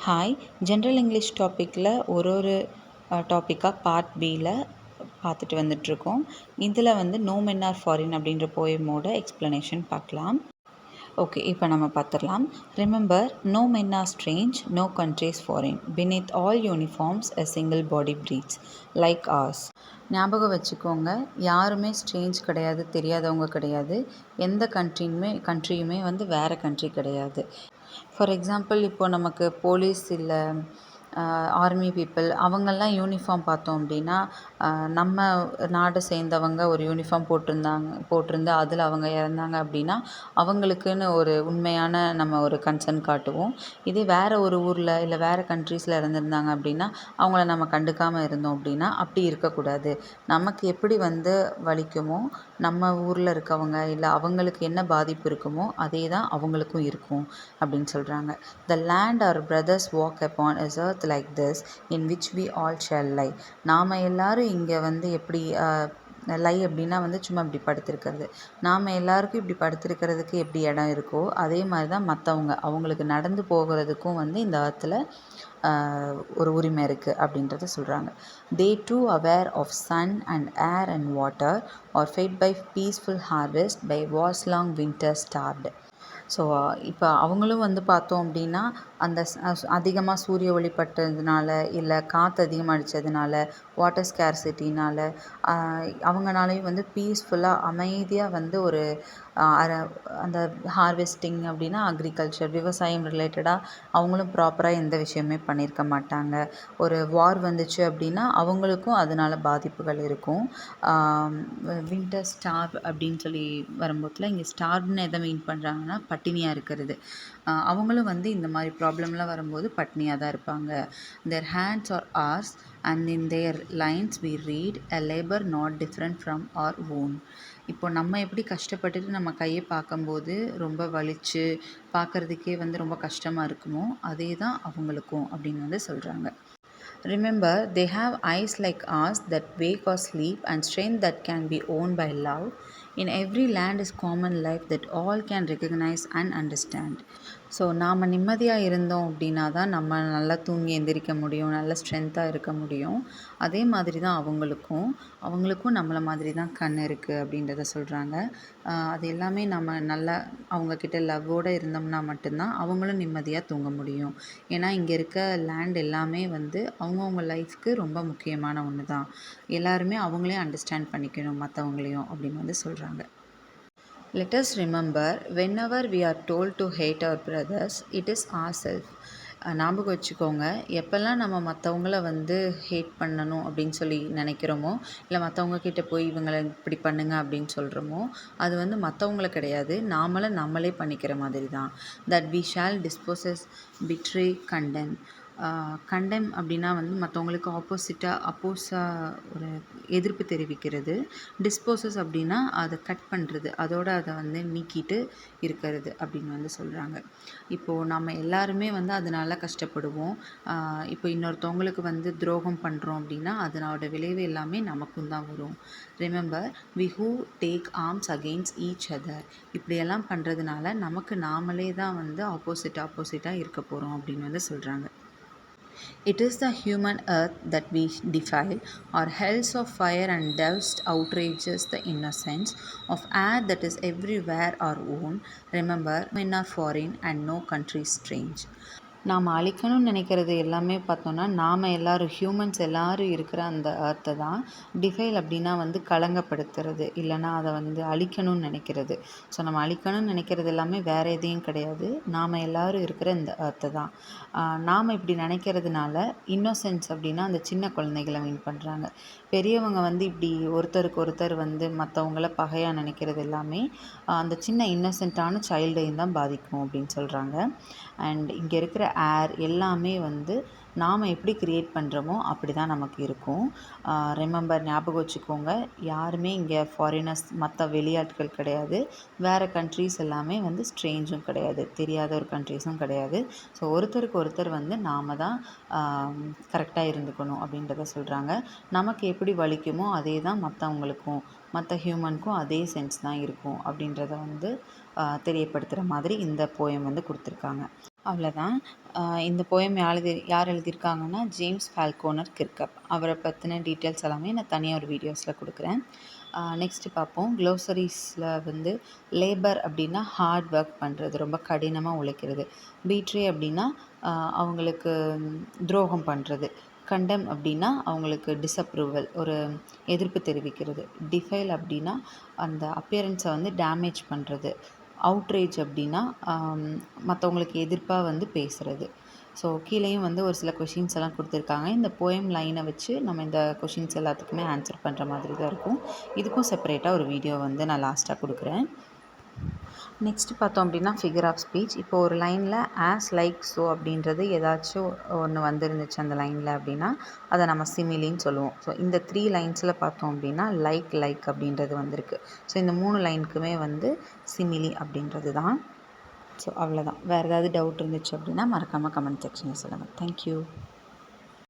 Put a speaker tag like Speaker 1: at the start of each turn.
Speaker 1: Hi general English டாப்பிக்கில் ஒரு டாப்பிக்காக part பியில் பார்த்துட்டு வந்துட்ருக்கோம். இதில் வந்து நோ மென் ஆர் ஃபாரின் அப்படின்ற போயமோட எக்ஸ்ப்ளனேஷன் பார்க்கலாம். ஓகே, இப்போ நம்ம பார்த்துடலாம். Remember, no men are strange, no countries foreign, beneath all uniforms a single body breathes like ours. ஞாபகம் வச்சுக்கோங்க, யாருமே ஸ்ட்ரேஞ்ச் கிடையாது, தெரியாதவங்க கிடையாது. எந்த கண்ட்ரியுமே வந்து வேறு கண்ட்ரி கிடையாது. ஃபார் எக்ஸாம்பிள், இப்போ நமக்கு போலீஸ் இல்லை ஆர்மி பீப்புள் அவங்கெல்லாம் யூனிஃபார்ம் பார்த்தோம் அப்படின்னா, நம்ம நாடை சேர்ந்தவங்க ஒரு யூனிஃபார்ம் போட்டிருந்து அதில் அவங்க இறந்தாங்க அப்படின்னா அவங்களுக்குன்னு ஒரு உண்மையான நம்ம ஒரு கன்சர்ன் காட்டுவோம். இதே வேறு ஒரு ஊரில் இல்லை வேறு கண்ட்ரீஸில் இறந்துருந்தாங்க அப்படின்னா அவங்கள நம்ம கண்டுக்காமல் இருந்தோம் அப்படின்னா அப்படி இருக்கக்கூடாது. நமக்கு எப்படி வந்து வலிக்குமோ நம்ம ஊரில் இருக்கவங்க இல்லை அவங்களுக்கு என்ன பாதிப்பு இருக்குமோ அதே தான் அவங்களுக்கும் இருக்கும் அப்படின்னு சொல்கிறாங்க. The land our brothers walk upon is earth like this, in which we all shall lie. நாம் எல்லாரும் இங்கே வந்து எப்படி லை அப்படின்னா வந்து சும்மா இப்படி படுத்திருக்கிறது. நாம் எல்லாருக்கும் இப்படி படுத்திருக்கிறதுக்கு எப்படி இடம் இருக்கோ அதே மாதிரி தான் அவங்களுக்கு நடந்து போகிறதுக்கும் வந்து இந்த earthல ஒரு உரிமை இருக்குது அப்படின்றத சொல்கிறாங்க. They too aware of sun and air and water are fed by peaceful harvest by wars long winter starved. So இப்போ அவங்களும் வந்து பார்த்தோம் அப்படின்னா அந்த அதிகமாக சூரிய ஒளி பட்டதுனால இல்லை காற்று அதிகமாக அடித்ததுனால வாட்டர் ஸ்கேர்சிட்டினால் அவங்களாலையும் வந்து பீஸ்ஃபுல்லாக அமைதியாக வந்து ஒரு அந்த ஹார்வெஸ்டிங் அப்படின்னா அக்ரிகல்ச்சர் விவசாயம் ரிலேட்டடாக அவங்களும் ப்ராப்பராக எந்த விஷயமே பண்ணியிருக்க மாட்டாங்க. ஒரு வார் வந்துச்சு அப்படின்னா அவங்களுக்கும் அதனால் பாதிப்புகள் இருக்கும். வின்டர் ஸ்டார்வ் அப்படின்னு சொல்லி வரும்போதில் இங்கே ஸ்டார்வ்னு எதை மீன் பண்ணுறாங்கன்னா பட்டினியாக இருக்கிறது. அவங்களும் வந்து இந்த மாதிரி ப்ராப்ளம்லாம் வரும்போது பட்னியாக தான் இருப்பாங்க. their hands are ours and in their lines we read a labor not different from our own. இப்போ நம்ம எப்படி கஷ்டப்பட்டுட்டு நம்ம கையை பார்க்கும்போது ரொம்ப வலிச்சு பார்க்குறதுக்கே வந்து ரொம்ப கஷ்டமாக இருக்குமோ அதே தான் அவங்களுக்கும் அப்படின்னு வந்து சொல்கிறாங்க. Remember, they have eyes like ours that wake or sleep and strength that can be owned by love. In every land is common life that all can recognize and understand. So நாம் நிம்மதியாக இருந்தோம் அப்படின்னா தான் நம்ம நல்லா தூங்கி எந்திரிக்க முடியும், நல்ல ஸ்ட்ரென்த்தாக இருக்க முடியும். அதே மாதிரி தான் அவங்களுக்கும் நம்மளை மாதிரி தான் கண் இருக்குது அப்படின்றத சொல்கிறாங்க. அது எல்லாமே நம்ம நல்லா அவங்கக்கிட்ட லவ்வோடு இருந்தோம்னா மட்டும்தான் அவங்களும் நிம்மதியாக தூங்க முடியும். ஏன்னா இங்கே இருக்க லேண்ட் எல்லாமே வந்து அவங்கவுங்க லைஃப்க்கு ரொம்ப முக்கியமான ஒன்று தான். எல்லாருமே அவங்களே அண்டர்ஸ்டாண்ட் பண்ணிக்கணும் மற்றவங்களையும் அப்படின்னு வந்து சொல்கிறாங்க. Let us remember, whenever we are told to hate our brothers, it is ourselves. ஞாபகம் வச்சுக்கோங்க, எப்போல்லாம் நம்ம மற்றவங்கள வந்து ஹேட் பண்ணணும் அப்படின்னு சொல்லி நினைக்கிறோமோ இல்லை மற்றவங்கக்கிட்ட போய் இவங்களை இப்படி பண்ணுங்க அப்படின்னு சொல்கிறோமோ அது வந்து மற்றவங்கள கிடையாது, நம்மளே பண்ணிக்கிற மாதிரி தான். That we shall dispose, betray, condemn. Condemn அப்படின்னா வந்து மற்றவங்களுக்கு அப்போஸாக ஒரு எதிர்ப்பு தெரிவிக்கிறது. டிஸ்போசஸ் அப்படின்னா அதை கட் பண்ணுறது, அதை வந்து நீக்கிட்டு இருக்கிறது அப்படின்னு வந்து சொல்கிறாங்க. இப்போது நம்ம எல்லாருமே வந்து அதனால கஷ்டப்படுவோம். இப்போ இன்னொருத்தவங்களுக்கு வந்து துரோகம் பண்ணுறோம் அப்படின்னா அதனோட விளைவு எல்லாமே நமக்கும் தான் வரும். Remember, we who take arms against each other. இப்படியெல்லாம் பண்ணுறதுனால நமக்கு நாமளே தான் வந்து ஆப்போசிட்டாக இருக்க போகிறோம் அப்படின்னு வந்து சொல்கிறாங்க. It is the human earth that we defile, or hells of fire and dust outrages the innocence of air that is everywhere our own. Remember, men are foreign and no country strange. நாம் அழிக்கணும்னு நினைக்கிறது எல்லாமே பார்த்தோன்னா நாம் humans எல்லோரும் இருக்கிற அந்த earth தான். டிஃபைல் அப்படின்னா வந்து களங்கப்படுத்துறது, இல்லைனா அதை வந்து அழிக்கணும்னு நினைக்கிறது. ஸோ நம்ம அழிக்கணும்னு நினைக்கிறது எல்லாமே வேறு எதையும் கிடையாது, நாம் எல்லோரும் இருக்கிற இந்த earth தான். நாம் இப்படி நினைக்கிறதுனால இன்னோசென்ஸ் அப்படின்னா அந்த சின்ன குழந்தைகளை மீன் பண்ணுறாங்க. பெரியவங்க வந்து இப்படி ஒருத்தருக்கு ஒருத்தர் வந்து மற்றவங்கள பகையாக நினைக்கிறது எல்லாமே அந்த சின்ன இன்னசென்ட்டான சைல்டையும் தான் பாதிக்கும் அப்படின்னு சொல்கிறாங்க. அண்ட் இங்கே இருக்கிற ஏர் எல்லாமே வந்து நாம் எப்படி க்ரியேட் பண்ணுறோமோ அப்படி தான் நமக்கு இருக்கும். ரிமெம்பர், ஞாபகம் வச்சுக்கோங்க, யாருமே இங்கே ஃபாரினர்ஸ் மற்ற வெளியாட்கள் கிடையாது. வேறு கண்ட்ரீஸ் எல்லாமே வந்து ஸ்ட்ரேஞ்சும் கிடையாது, தெரியாத ஒரு கண்ட்ரீஸும் கிடையாது. ஸோ ஒருத்தருக்கு ஒருத்தர் வந்து நாம் தான் கரெக்டாக இருந்துக்கணும் அப்படின்றத சொல்கிறாங்க. நமக்கு எப்படி வலிக்குமோ அதே தான் மற்றவங்களுக்கும், மற்ற ஹியூமனுக்கும் அதே சென்ஸ் தான் இருக்கும் அப்படின்றத வந்து தெரியப்படுத்துகிற மாதிரி இந்த போயம் வந்து கொடுத்துருக்காங்க. அவ்வளோதான். இந்த போயம் யார் எழுதியிருக்காங்கன்னா ஜேம்ஸ் ஃபால்கோனர் கிர்கப். அவரை பற்றின டீட்டெயில்ஸ் எல்லாமே நான் தனியாக ஒரு வீடியோஸில் கொடுக்குறேன். நெக்ஸ்ட்டு பார்ப்போம். க்ளோசரிஸில் வந்து லேபர் அப்படின்னா ஹார்ட் ஒர்க் பண்ணுறது, ரொம்ப கடினமாக உழைக்கிறது. பீட்ரே அப்படின்னா அவங்களுக்கு துரோகம் பண்ணுறது. கண்டெம் அப்படின்னா அவங்களுக்கு டிஸப்ரூவல், ஒரு எதிர்ப்பு தெரிவிக்கிறது. டிஃபைல் அப்படின்னா அந்த அப்பியரன்ஸை வந்து டேமேஜ் பண்ணுறது. அவுட்ரேஜ் அப்படின்னா மற்றவங்களுக்கு எதிர்ப்பாக வந்து பேசுகிறது. ஸோ கீழேயும் வந்து ஒரு சில கொஷின்ஸ் எல்லாம் கொடுத்துருக்காங்க. இந்த போயம் லைனை வச்சு நம்ம இந்த கொஷின்ஸ் எல்லாத்துக்குமே ஆன்சர் பண்ணுற மாதிரி தான் இருக்கும். இதுக்கும் செப்பரேட்டாக ஒரு வீடியோ வந்து நான் லாஸ்ட்டாக கொடுக்குறேன். நெக்ஸ்ட்டு பார்த்தோம் அப்படின்னா ஃபிகர் ஆஃப் ஸ்பீச். இப்போ ஒரு லைனில் ஆஸ் லைக் ஸோ அப்படின்றது ஏதாச்சும் ஒன்று வந்துருந்துச்சு அந்த லைனில் அப்படின்னா அதை நம்ம சிமிலின்னு சொல்லுவோம். ஸோ இந்த 3 லைன்ஸில் பார்த்தோம் அப்படின்னா லைக் அப்படின்றது வந்திருக்கு. ஸோ இந்த 3 லைனுக்குமே வந்து சிமிலி அப்படின்றது தான். ஸோ அவ்வளோதான். வேறு ஏதாவது டவுட் இருந்துச்சு அப்படின்னா மறக்காமல் கமெண்ட் செக்ஷனில் சொல்லுங்கள். தேங்க்யூ.